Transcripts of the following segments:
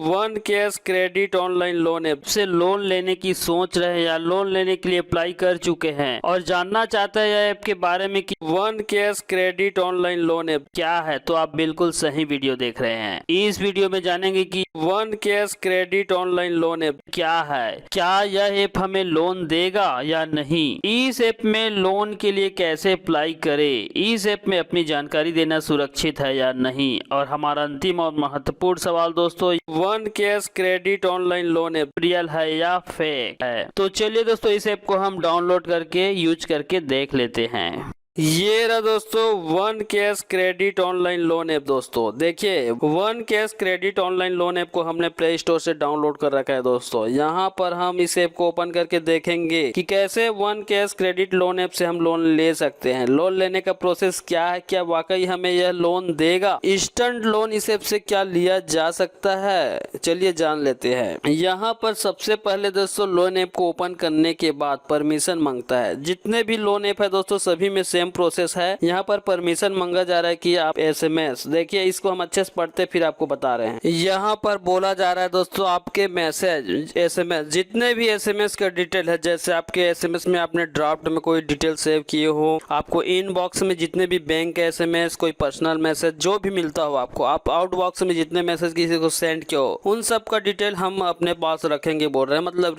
One cash credit online loan app से loan लेने की सोच रहे हैं या लोन लेने के लिए अप्लाई कर चुके हैं और जानना चाहते हैं यह ऐप के बारे में कि one cash credit online loan app क्या है, तो आप बिल्कुल सही वीडियो देख रहे हैं। इस वीडियो में जानेंगे कि one cash credit online loan app क्या है, क्या यह ऐप हमें लोन देगा या नहीं, इस ऐप में लोन के लिए कैसे अप्लाई करें, इस ऐप में अपनी जानकारी देना सुरक्षित है या नहीं, और हमारा अंतिम और महत्वपूर्ण सवाल दोस्तों, one cash credit online loan app real है या फेक है। तो चलिए दोस्तों, इस ऐप को हम डाउनलोड करके यूज करके देख लेते हैं। ये रहा दोस्तों one cash credit online loan app. दोस्तों देखिए, one cash credit online loan app को हमने प्ले स्टोर से डाउनलोड कर रखा है। दोस्तों यहाँ पर हम इस ऐप को ओपन करके देखेंगे कि कैसे one cash credit loan app से हम लोन ले सकते हैं, लोन लेने का प्रोसेस क्या है, क्या वाकई हमें यह लोन देगा, इंस्टेंट लोन इस ऐप से क्या लिया जा सकता है, चलिए जान लेते हैं। यहाँ पर सबसे पहले दोस्तों लोन ऐप को ओपन करने के बाद परमिशन मांगता है। जितने भी लोन ऐप है दोस्तों सभी में सेम प्रोसेस है। यहाँ पर परमिशन मांगा जा रहा है कि आप एसएमएस, देखिए इसको हम अच्छे से पढ़ते फिर आपको बता रहे हैं। यहाँ पर बोला जा रहा है दोस्तों आपके मैसेज एसएमएस, जितने भी एसएमएस का डिटेल है, जैसे आपके एसएमएस में आपने ड्राफ्ट में कोई डिटेल सेव किए हो, आपको इनबॉक्स में जितने भी बैंक के एसएमएस, कोई पर्सनल मैसेज जो भी मिलता हो आपको, आप आउटबॉक्स में जितने मैसेज किसी को सेंड किए हो, उन सब का डिटेल हम अपने पास रखेंगे बोल रहे हैं, मतलब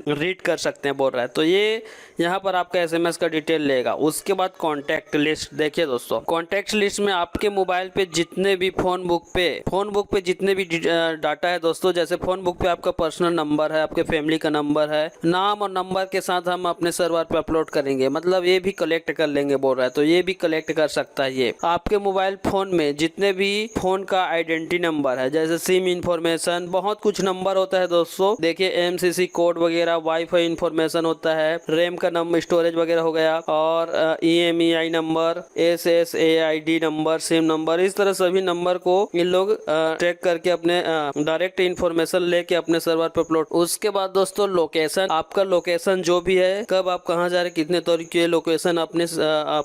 रीड कर सकते हैं बोल रहा है। तो ये यहाँ पर आपका एसएमएस का डिटेल लेगा। उसके बाद कॉन्टैक्ट लिस्ट, देखिए दोस्तों कॉन्टैक्ट लिस्ट में आपके मोबाइल पे जितने भी फोन बुक पे जितने भी डाटा है दोस्तों, जैसे फोन बुक पे आपका पर्सनल नंबर है, आपके फैमिली का नंबर है, नाम और नंबर के साथ हम अपने सर्वर पे अपलोड करेंगे, मतलब ये भी कलेक्ट कर लेंगे बोल रहा है। तो ये भी कलेक्ट कर सकता है। ये आपके मोबाइल फोन में जितने भी फोन का आइडेंटिटी नंबर है, जैसे सिम इंफॉर्मेशन, बहुत कुछ नंबर होता है दोस्तों, देखिए एमसीसी कोड वगैरह, वाईफाई इंफॉर्मेशन होता है, रैम का नंबर, स्टोरेज वगैरह हो गया, और EMEI number, SSAID number, SIM number, इस तरह सभी नंबर को इन लोग ट्रैक करके अपने डायरेक्ट इंफॉर्मेशन लेके अपने सर्वर पर अपलोड। उसके बाद दोस्तों लोकेशन, आपका लोकेशन जो भी है, कब आप कहाँ जा रहे, कितने तरीके लोकेशन अपने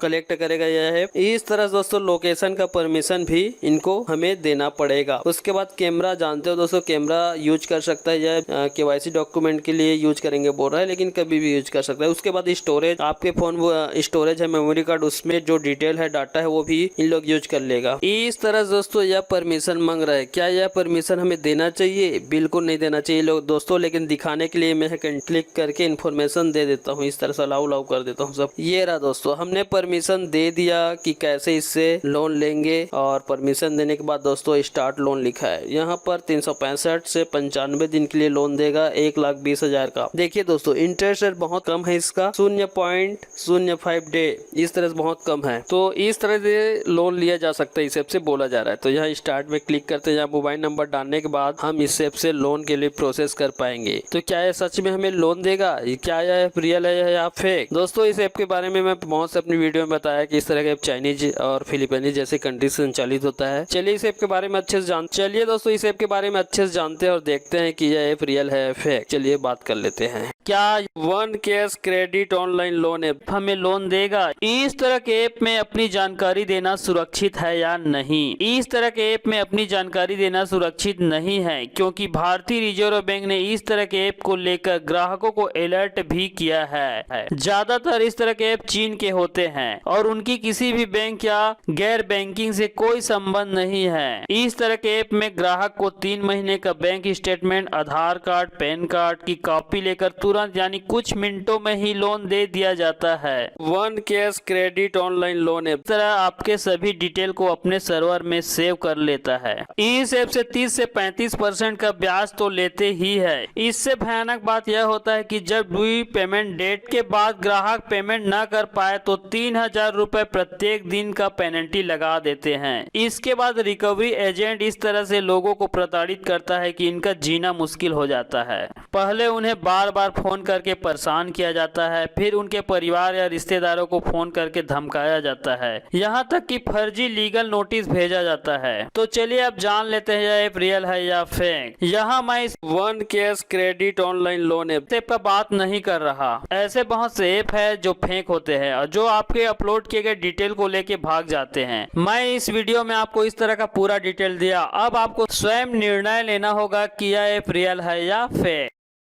कलेक्ट करेगा यह है। इस तरह दोस्तों लोकेशन का परमिशन भी इनको हमें देना पड़ेगा। उसके बाद कैमरा, जानते हो दोस्तों कैमरा यूज कर सकता है, यह KYC डॉक्यूमेंट के लिए यूज करेंगे बोल रहा है, लेकिन कभी भी यूज कर सकता है। उसके बाद स्टोरेज, आपके फोन स्टोरेज है, मेमोरी कार्ड, उसमें जो डिटेल है, डाटा है, वो भी इन लोग यूज कर लेगा। इस तरह दोस्तों यह परमिशन मांग रहा है। क्या यह परमिशन हमें देना चाहिए? बिल्कुल नहीं देना चाहिए लोग दोस्तों, लेकिन दिखाने के लिए मैं क्लिक करके इन्फॉर्मेशन दे देता हूँ, इस तरह से अलाउ कर देता हूँ सब। ये रहा दोस्तों, हमने परमिशन दे दिया कि कैसे इससे लोन लेंगे, और परमिशन देने के बाद दोस्तों स्टार्ट लोन लिखा है। यहाँ पर 365 से 95 दिन के लिए लोन देगा, 1,20,000 का। देखिए दोस्तों इंटरेस्ट रेट बहुत कम है इसका, 0.05 डे, इस तरह से बहुत कम है। तो इस तरह से लोन लिया जा सकता है, इस ऐप से बोला जा रहा है। तो यहाँ स्टार्ट में क्लिक करते हैं, यहाँ मोबाइल नंबर डालने के बाद हम इस ऐप से लोन के लिए प्रोसेस कर पाएंगे। तो क्या ये सच में हमें लोन देगा? क्या यह ऐप रियल है या फेक? दोस्तों इस ऐप के बारे में मैं बहुत से अपनी वीडियो में बताया कि इस तरह का ऐप चाइनीज और फिलीपींस जैसे कंट्री से संचालित होता है। चलिए इस ऐप के बारे में अच्छे से चलिए दोस्तों इस ऐप के बारे में अच्छे से जानते हैं और देखते हैं कि यह ऐप रियल है फेक। चलिए बात कर लेते हैं। क्या one cash credit online loan app हमें लोन देगा? इस तरह के ऐप में अपनी जानकारी देना सुरक्षित है या नहीं? इस तरह के ऐप में अपनी जानकारी देना सुरक्षित नहीं है, क्योंकि भारतीय रिजर्व बैंक ने इस तरह के ऐप को लेकर ग्राहकों को अलर्ट भी किया है। ज्यादातर इस तरह के ऐप चीन के होते हैं और उनकी किसी भी बैंक या गैर बैंकिंग से कोई संबंध नहीं है। इस तरह के ऐप में ग्राहक को 3 महीने का बैंक स्टेटमेंट, आधार कार्ड, पैन कार्ड की कॉपी लेकर तुरंत यानी कुछ मिनटों में ही लोन दे दिया जाता है। One cash credit online loan app तरह आपके सभी डिटेल को अपने सर्वर में सेव कर लेता है। इस ऐप से 30 से 35% का ब्याज तो लेते ही है। इससे भयानक बात यह होता है कि जब ड्यू पेमेंट डेट के बाद ग्राहक पेमेंट न कर पाए तो 3,000 रुपए प्रत्येक दिन का पेनल्टी लगा देते हैं। इसके बाद रिकवरी एजेंट इस तरह से लोगों को प्रताड़ित करता है कि इनका जीना मुश्किल हो जाता है। पहले उन्हें बार बार फोन करके परेशान किया जाता है, फिर उनके परिवार या रिश्तेदारों को फोन करके धमकाया जाता है, यहाँ तक कि फर्जी लीगल नोटिस भेजा जाता है। तो चलिए अब जान लेते हैं यह ऐप रियल है या फेक। यहाँ मैं इस one cash credit online loan app पर बात नहीं कर रहा। ऐसे बहुत से ऐप है जो फेक होते हैं और जो आपके अपलोड किए गए डिटेल को लेके भाग जाते हैं। मैं इस वीडियो में आपको इस तरह का पूरा डिटेल दिया। अब आपको स्वयं निर्णय लेना होगा कि यह ऐप रियल है या फेक।